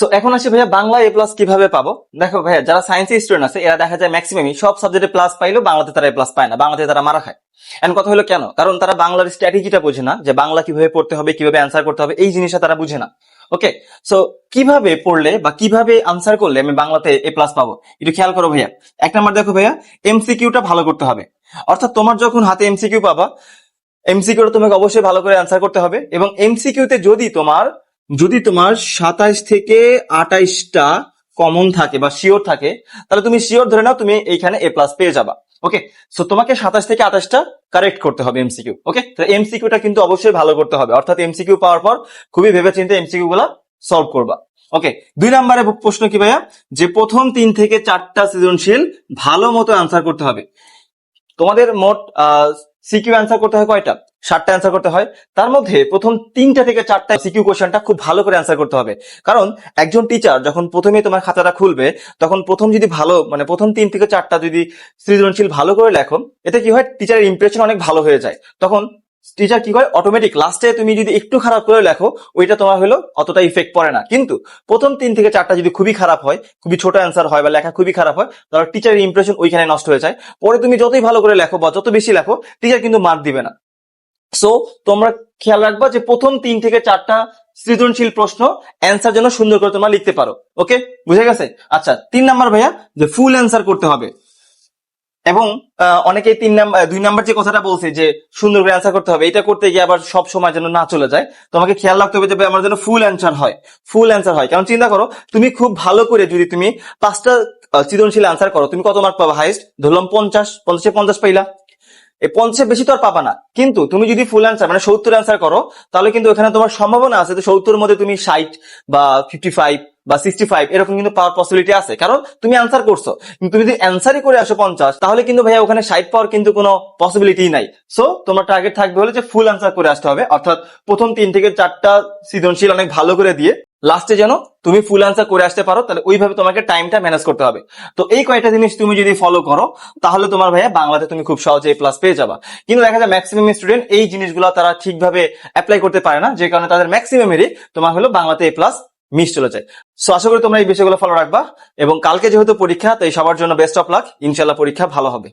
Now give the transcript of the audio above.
তো এখন আসি ভাইয়া বাংলা এ প্লাস কিভাবে পাবো। দেখো ভাইয়া, যারা সায়েন্সের স্টুডেন্ট আছে এরা দেখা যায় ম্যাক্সিমামই সব সাবজেক্টে প্লাস পাইলেও বাংলাতে তারা এ প্লাস পায় না, বাংলাতে তারা মারা খায়। এন্ড কথা হলো কেন, কারণ তারা বাংলার স্ট্র্যাটেজিটা বোঝে না, যে বাংলা কিভাবে পড়তে হবে, কিভাবে অ্যান্সার করতে হবে, এই জিনিসটা তারা বুঝে না। ওকে, সো কিভাবে পড়লে বা কিভাবে আনসার করলে আমি বাংলাতে এ প্লাস পাবো, একটু খেয়াল করো ভাইয়া। এক নাম্বার দেখো ভাইয়া, এমসিকিউটা ভালো করতে হবে। অর্থাৎ তোমার যখন হাতে এমসিকিউ পাবা, এমসিকিউটা তোমাকে অবশ্যই ভালো করে অ্যান্সার করতে হবে। এবং এমসিকিউতে যদি তোমার 27 থেকে 28টা কমন থাকে বা শিওর থাকে, তাহলে তুমি শিওর ধরে নাও তুমি এইখানে এ প্লাস পেয়ে যাবা। ওকে, সো তোমাকে 27 থেকে 28টা কারেক্ট করতে হবে এমসিকিউ। ওকে, তো এমসিকিউটা কিন্তু অবশ্যই ভালো করতে হবে, অর্থাৎ এমসিকিউ পাওয়ার পর খুবই ভেবেচিন্তে এমসিকিউ গুলা সলভ করবা। ওকে, 2 নম্বরে প্রশ্ন কি ভাইয়া, যে প্রথম 3 থেকে 4টা সৃজনশীল ভালো মতো অ্যান্সার করতে হবে। তোমাদের মোট সিকিউ অ্যান্সার করতে হয় কয়টা, 7টা অ্যান্সার করতে হয়। তার মধ্যে প্রথম 3টা থেকে 4টা সিকিউ কোশ্চেনটা খুব ভালো করে অ্যান্সার করতে হবে। কারণ একজন টিচার যখন প্রথমে তোমার খাতাটা খুলবে, তখন প্রথম যদি ভালো মানে প্রথম 3 থেকে 4টা যদি সৃজনশীল ভালো করে লেখো, এতে কি হয়, টিচারের ইমপ্রেশন অনেক ভালো হয়ে যায়। তখন টিচার কি করে, অটোমেটিক লাস্টে তুমি যদি একটু খারাপ করে লেখো, ওইটা তোমার হলো অতটা ইফেক্ট পড়ে না। কিন্তু প্রথম 3 থেকে 4টা যদি খুবই খারাপ হয়, খুবই ছোট অ্যান্সার হয় বা লেখা খুবই খারাপ হয়, তাহলে টিচারের ইমপ্রেশন ওইখানে নষ্ট হয়ে যায়। পরে তুমি যতই ভালো করে লেখো বা যত বেশি লেখো, টিচার কিন্তু মার্ক দিবে না। সো তোমরা খেয়াল রাখবা যে প্রথম 3 থেকে 4টা সৃজনশীল প্রশ্ন অ্যান্সার যেন সুন্দর করে তোমরা লিখতে পারো। ওকে, বুঝে গেছে? আচ্ছা, 3 নাম্বার ভাইয়া, যে ফুল অ্যান্সার করতে হবে। এবং অনেকেই 2 নাম্বার যে কথাটা বলছে যে সুন্দর করে অ্যান্সার করতে হবে, এটা করতে গিয়ে আবার সব সময় যেন না চলে যায়। তোমাকে খেয়াল রাখতে হবে যে ভাই আমার যেন ফুল অ্যান্সার হয়, ফুল অ্যান্সার হয়। কারণ চিন্তা করো, তুমি খুব ভালো করে যদি তুমি 5টা সৃজনশীল অ্যান্সার করো, তুমি কত মার্ক পাবা? হাইস্ট ধরলাম 50, 50 পাইলা। এই 50 বেশি তো আর পাবা না। কিন্তু তুমি যদি ফুল অ্যান্সার মানে 70 অ্যান্সার করো, তাহলে কিন্তু এখানে তোমার সম্ভাবনা আছে যে 70 মধ্যে তুমি 60 বা 55 বা 65 এরকম কিন্তু পাওয়ার পসিবিলিটি আছে, কারণ তুমি অ্যান্সার করছো। কিন্তু তুমি যদি অ্যান্সারই করে আসো 50, তাহলে কিন্তু ভাইয়া ওখানে 60 পাওয়ার কিন্তু কোনো পসিবিলিটি নাই। সো তোমার টার্গেট থাকবে হলে যে ফুল অ্যান্সার করে আসতে হবে, অর্থাৎ প্রথম 3 থেকে 4টা সৃজনশীল অনেক ভালো করে দিয়ে লাস্টে যেন তুমি ফুল অ্যান্সার করে আসতে পারো। তাহলে ওইভাবে তোমাকে টাইমটা ম্যানেজ করতে হবে। তো এই কয়টা জিনিস তুমি যদি ফলো করো, তাহলে তোমার ভাইয়া বাংলাতে তুমি খুব সহজে এ প্লাস পেয়ে যাবা। কিন্তু দেখা যায় ম্যাক্সিমাম স্টুডেন্ট এই জিনিসগুলো তারা ঠিকভাবে অ্যাপ্লাই করতে পারে না, যে কারণে তাদের ম্যাক্সিমামেরই তোমার হলো বাংলাতে এ প্লাস মিস চলে যায়। সো আশা করি তোমরা এই বিষয়গুলো ফলো রাখবা। এবং কালকে যেহেতু পরীক্ষা, তাই সবার জন্য বেস্ট অফ লাক, ইনশাল্লাহ পরীক্ষা ভালো হবে।